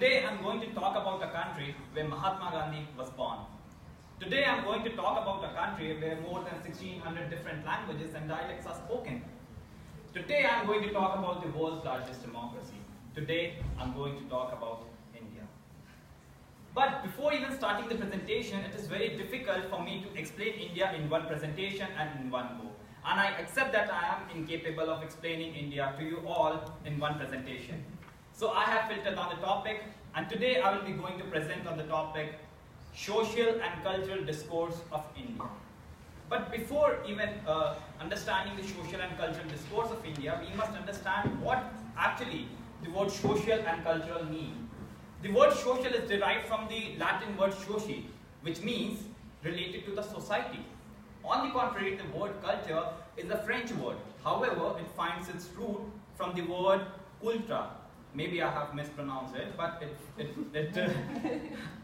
Today I'm going to talk about a country where Mahatma Gandhi was born. Today I'm going to talk about a country where more than 1600 different languages and dialects are spoken. Today I'm going to talk about the world's largest democracy. Today I'm going to talk about India. But before even starting the presentation, it is very difficult for me to explain India in one presentation and in one go. And I accept that I am incapable of explaining India to you all in one presentation. So I have filtered on the topic, and today I will be going to present on the topic social and cultural discourse of India. But before even understanding the social and cultural discourse of India, we must understand what actually the word social and cultural mean. The word social is derived from the Latin word soci, which means related to the society. On the contrary, the word culture is a French word. However, it finds its root from the word cultura. Maybe I have mispronounced it, but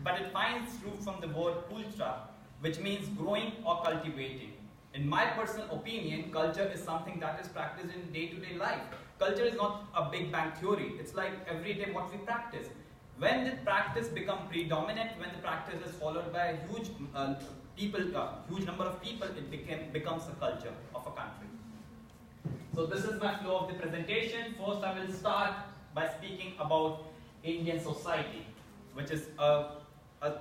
but it finds its root from the word cultura, which means growing or cultivating. In my personal opinion, culture is something that is practiced in day-to-day life. Culture is not a big bang theory. It's like every day what we practice. When the practice becomes predominant, when the practice is followed by a huge huge number of people, it becomes a culture of a country. So this is my flow of the presentation. First, I will start by speaking about Indian society, which is a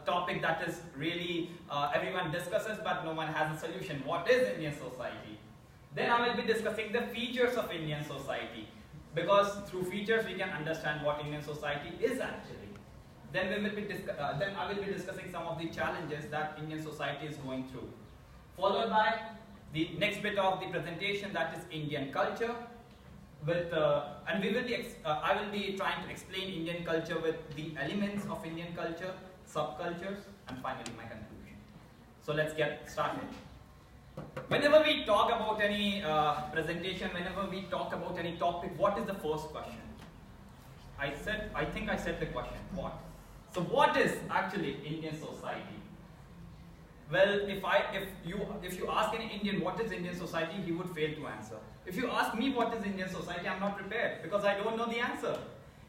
topic that is really everyone discusses, but no one has a solution. What is Indian society? Then I will be discussing the features of Indian society, because through features we can understand what Indian society is actually. Then I will be discussing some of the challenges that Indian society is going through. Followed by the next bit of the presentation, that is Indian culture. I will be trying to explain Indian culture with the elements of Indian culture, subcultures, and finally my conclusion. So let's get started. Whenever we talk about any presentation, whenever we talk about any topic, what is the first question? I think I said the question, what? So what is actually Indian society? Well, if you ask any Indian what is Indian society, he would fail to answer. If you ask me what is Indian society, I'm not prepared because I don't know the answer.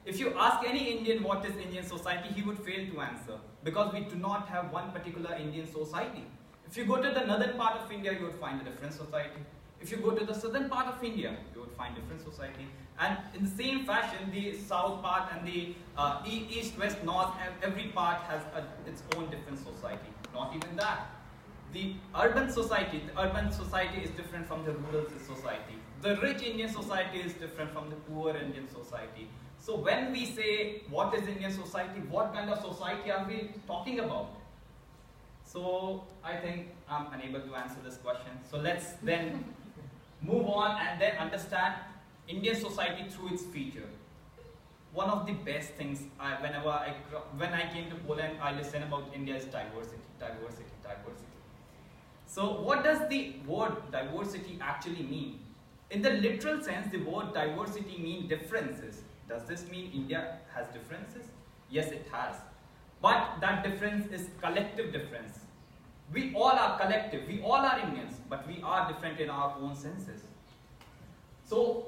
If you ask any Indian what is Indian society, he would fail to answer because we do not have one particular Indian society. If you go to the northern part of India, you would find a different society. If you go to the southern part of India, you would find different society. And in the same fashion, the south part and the east, west, north, every part has its own different society. Not even that. The urban society is different from the rural society. The rich Indian society is different from the poor Indian society. So when we say what is Indian society, what kind of society are we talking about? So I think I'm unable to answer this question. So let's then move on and then understand Indian society through its feature. One of the best things when I came to Poland, I listened about India is diversity. So what does the word diversity actually mean? In the literal sense, the word diversity means differences. Does this mean India has differences? Yes, it has. But that difference is collective difference. We all are collective, we all are Indians, but we are different in our own senses. So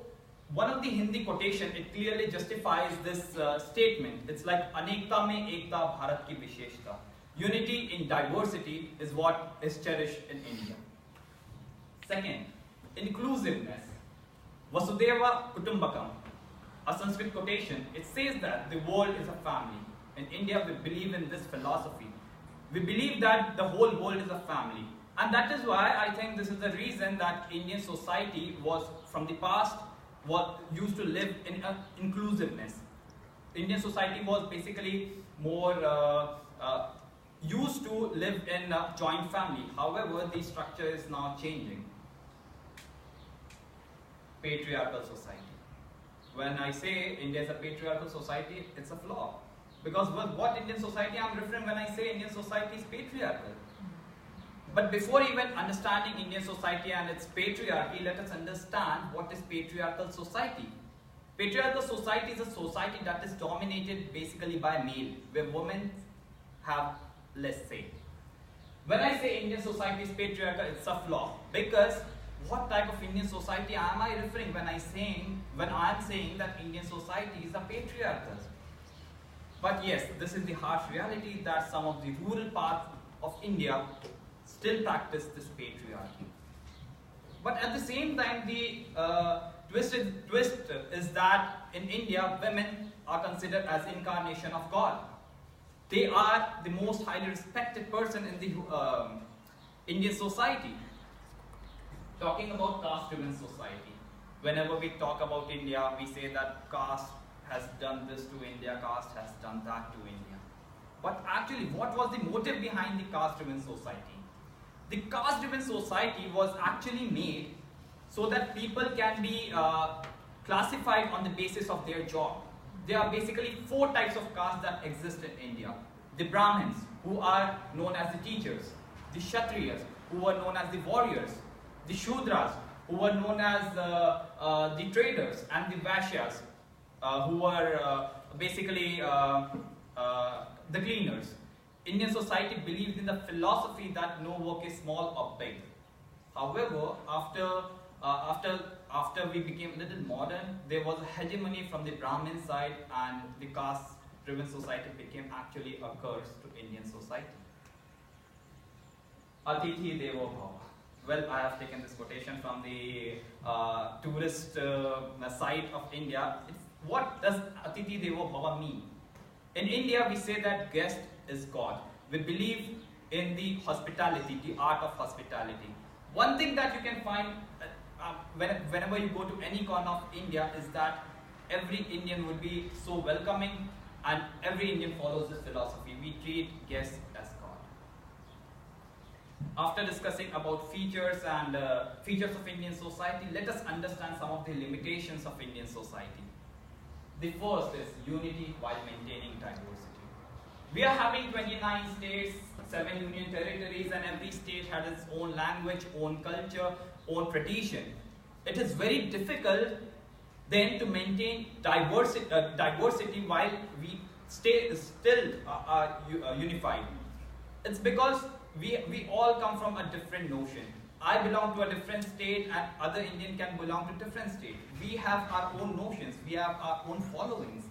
one of the Hindi quotation, it clearly justifies this statement. It's like Anekta mein ekta Bharat ki visheshta. Unity in diversity is what is cherished in India. Second, inclusiveness. Vasudeva Kutumbakam, a Sanskrit quotation, it says that the world is a family. In India, we believe in this philosophy. We believe that the whole world is a family. And that is why I think this is the reason that Indian society was, from the past, used to live in inclusiveness. Indian society was basically more used to live in a joint family. However, the structure is now changing. Patriarchal society. When I say India is a patriarchal society, it's a flaw. Because what Indian society I'm referring when I say Indian society is patriarchal. But before even understanding Indian society and its patriarchy, let us understand what is patriarchal society. Patriarchal society is a society that is dominated basically by male, where women have less say. When I say Indian society is patriarchal, it's a flaw. Because what type of Indian society am I referring when I am saying that Indian society is a patriarchal? But yes, this is the harsh reality that some of the rural parts of India still practice this patriarchy. But at the same time, the twist is that in India, women are considered as incarnation of God. They are the most highly respected person in the Indian society. Talking about caste-driven society, whenever we talk about India, we say that caste has done this to India, caste has done that to India. But actually, what was the motive behind the caste-driven society? The caste-driven society was actually made so that people can be classified on the basis of their job. There are basically 4 types of castes that exist in India. The Brahmins, who are known as the teachers. The Kshatriyas, who are known as the warriors. The Shudras, who are known as the traders. And the Vaishyas, who are basically the cleaners. Indian society believed in the philosophy that no work is small or big. However, after we became a little modern, there was a hegemony from the Brahmin side, and the caste-driven society became actually a curse to Indian society. Atithi Devo Bhava. Well, I have taken this quotation from the tourist site of India. What does Atithi Devo Bhava mean? In India, we say that guest is God. We believe in the hospitality, the art of hospitality. One thing that you can find whenever you go to any corner of India is that every Indian would be so welcoming, and every Indian follows this philosophy. We treat guests as God. After discussing about features and features of Indian society, let us understand some of the limitations of Indian society. The first is unity while maintaining diversity. We are having 29 states, 7 union territories, and every state has its own language, own culture, own tradition. It is very difficult then to maintain diversity while we stay still unified. It's because we all come from a different notion. I belong to a different state, and other Indian can belong to different state. We have our own notions, we have our own followings.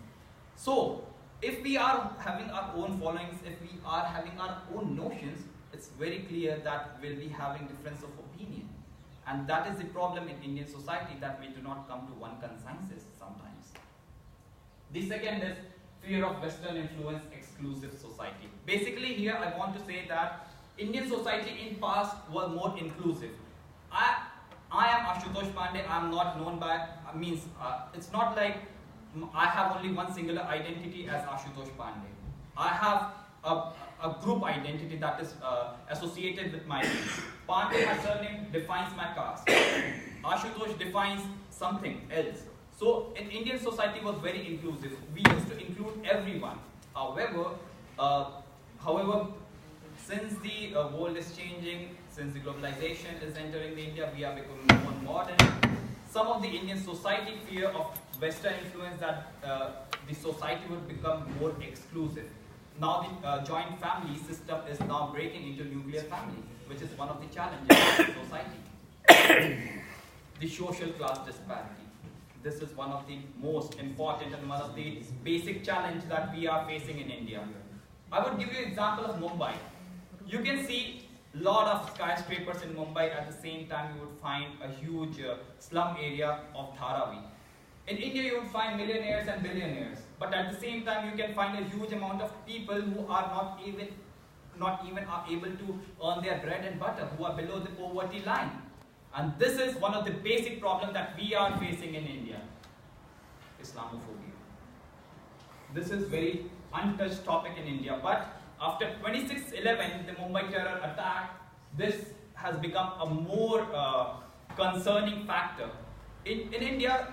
So, if we are having our own followings, if we are having our own notions, it's very clear that we'll be having difference of opinion. And that is the problem in Indian society, that we do not come to one consensus sometimes. The second is fear of Western influence, exclusive society. Basically here I want to say that Indian society in past was more inclusive. I am Ashutosh Pandey. I am not known by, it's not like I have only one singular identity as Ashutosh Pandey. I have a group identity that is associated with my name. Pandey, my surname, defines my caste. Ashutosh defines something else. So in Indian society was very inclusive. We used to include everyone. However, since the world is changing, since the globalization is entering India, we are becoming more modern. Some of the Indian society fear of Western influence, that the society would become more exclusive. Now the joint family system is now breaking into nuclear family, which is one of the challenges of the society. The social class disparity. This is one of the most important and one of the basic challenges that we are facing in India. I would give you an example of Mumbai. You can see a lot of skyscrapers in Mumbai. At the same time, you would find a huge slum area of Dharavi. In India, you would find millionaires and billionaires. But at the same time, you can find a huge amount of people who are not even are able to earn their bread and butter, who are below the poverty line. And this is one of the basic problems that we are facing in India. Islamophobia. This is very untouched topic in India. But after 26/11, the Mumbai terror attack, this has become a more concerning factor. In India,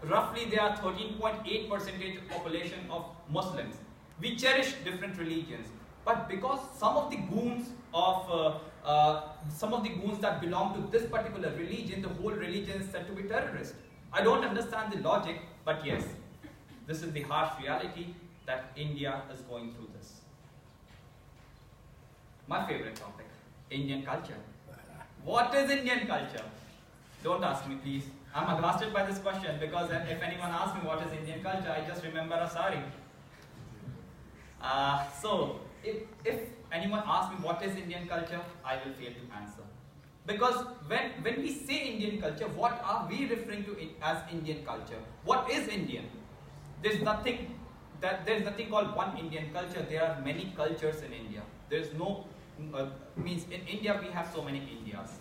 roughly there are 13.8% population of Muslims. We cherish different religions, but because some of the goons that belong to this particular religion, the whole religion is said to be terrorist. I don't understand the logic, but yes, this is the harsh reality that India is going through this. My favorite topic, Indian culture. What is Indian culture? Don't ask me, please. I'm exhausted by this question, because if anyone asks me what is Indian culture, I just remember a sari. So, if anyone asks me what is Indian culture, I will fail to answer. Because when we say Indian culture, what are we referring to as Indian culture? What is Indian? There's nothing called one Indian culture. There are many cultures in India. There's no means in India we have so many Indias.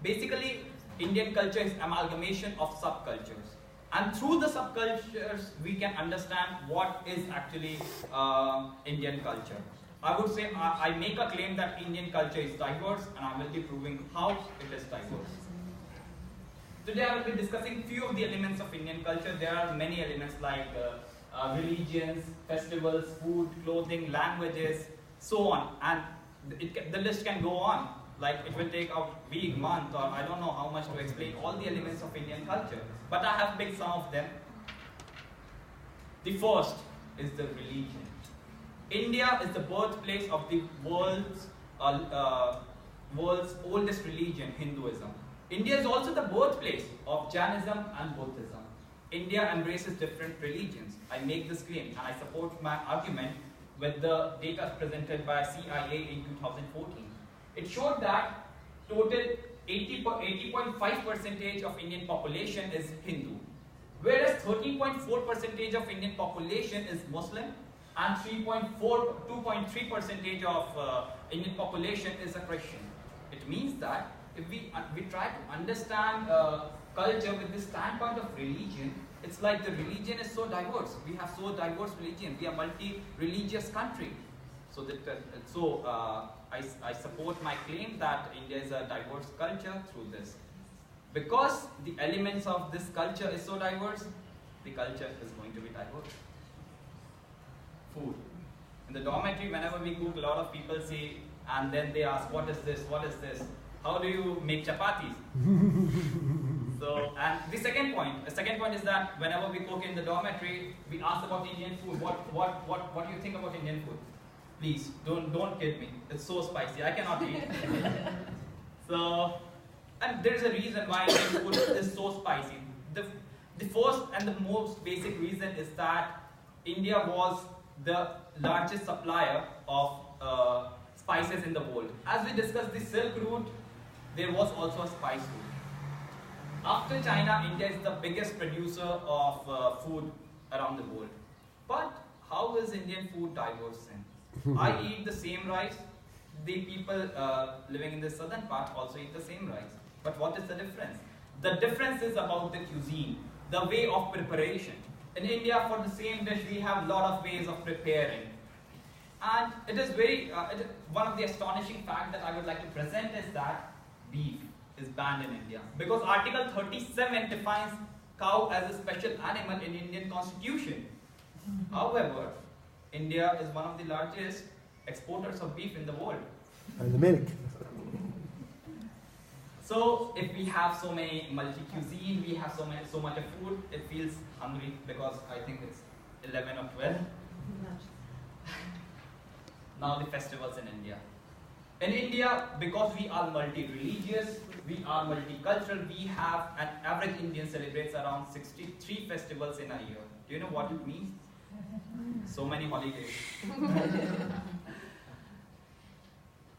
Basically, Indian culture is amalgamation of subcultures. And through the subcultures, we can understand what is actually Indian culture. I would say, I make a claim that Indian culture is diverse, and I will be proving how it is diverse. Today I will be discussing few of the elements of Indian culture. There are many elements like religions, festivals, food, clothing, languages, so on. And the list can go on. Like it will take a week, month, or I don't know how much to explain all the elements of Indian culture. But I have picked some of them. The first is the religion. India is the birthplace of the world's oldest religion, Hinduism. India is also the birthplace of Jainism and Buddhism. India embraces different religions. I make this claim and I support my argument with the data presented by CIA in 2014. It showed that total 80.5% of Indian population is Hindu, whereas 13.4% of Indian population is Muslim, and 2.3% of Indian population is a Christian. It means that if we try to understand culture with the standpoint of religion, it's like the religion is so diverse. We have so diverse religion. We are multi-religious country. So I support my claim that India is a diverse culture through this. Because the elements of this culture is so diverse, the culture is going to be diverse. Food. In the dormitory, whenever we cook, a lot of people say, and then they ask, what is this, what is this? How do you make chapatis? So, and the second point is that whenever we cook in the dormitory, we ask about Indian food. What do you think about Indian food? Please, don't kid me. It's so spicy. I cannot eat. So, and there is a reason why Indian food is so spicy. The first and the most basic reason is that India was the largest supplier of spices in the world. As we discussed the Silk Route, there was also a spice route. After China, India is the biggest producer of food around the world. But how is Indian food diverse in? I eat the same rice. The people living in the southern part also eat the same rice. But what is the difference? The difference is about the cuisine, the way of preparation. In India, for the same dish, we have a lot of ways of preparing. And it is one of the astonishing facts that I would like to present is that beef is banned in India. Because Article 37 defines cow as a special animal in Indian Constitution. However, India is one of the largest exporters of beef in the world. And the milk. So, if we have so many multi-cuisine, we have so much of food, it feels hungry because I think it's 11 or 12. Now the festivals in India. In India, because we are multi-religious, we are multicultural, we have an average Indian celebrates around 63 festivals in a year. Do you know what it means? So many holidays.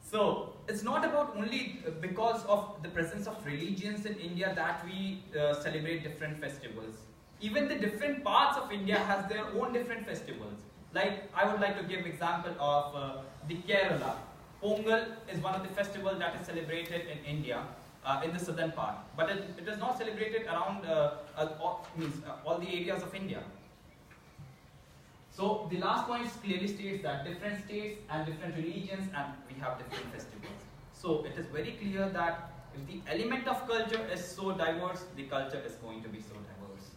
So, it's not about only because of the presence of religions in India that we celebrate different festivals. Even the different parts of India has their own different festivals. Like, I would like to give example of the Kerala. Pongal is one of the festivals that is celebrated in India, in the southern part. But it is not celebrated around all the areas of India. So the last point clearly states that different states and different religions and we have different festivals. So it is very clear that if the element of culture is so diverse, the culture is going to be so diverse.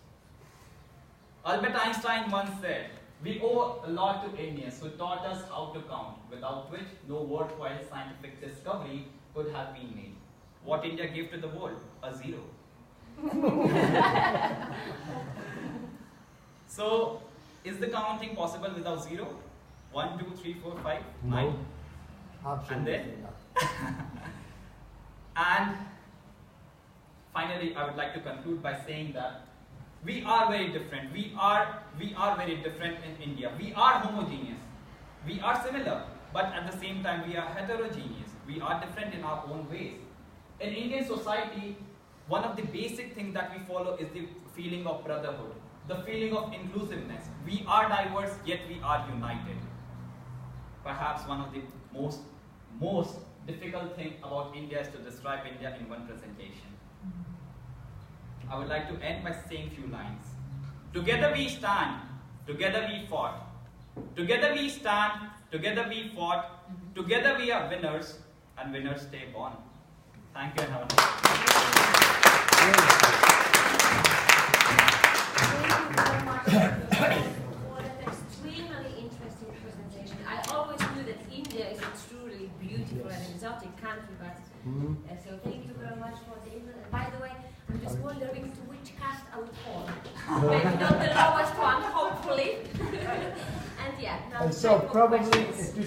Albert Einstein once said, "We owe a lot to Indians who taught us how to count, without which no worthwhile scientific discovery could have been made." What India gave to the world? A zero. So, is the counting possible without zero? 1, 2, 3, 4, 5, 9. Absolutely. And then? And finally, I would like to conclude by saying that We are very different. We are very different in India. We are homogeneous. We are similar, but at the same time we are heterogeneous. We are different in our own ways. In Indian society, one of the basic things that we follow is the feeling of brotherhood, the feeling of inclusiveness. We are diverse, yet we are united. Perhaps one of the most difficult thing about India is to describe India in one presentation. I would like to end by saying few lines. Together we stand, together we fought. Together we stand, together we fought. Together we are winners, and winners stay born. Thank you and have a nice day. Thank you very much for that extremely interesting presentation. I always knew that India is a truly beautiful and exotic country, but so thank you very much for the input. And by the way, I'm just wondering to which caste I would fall. Maybe not the lowest one, hopefully. And yeah, now And so time for probably questions. if you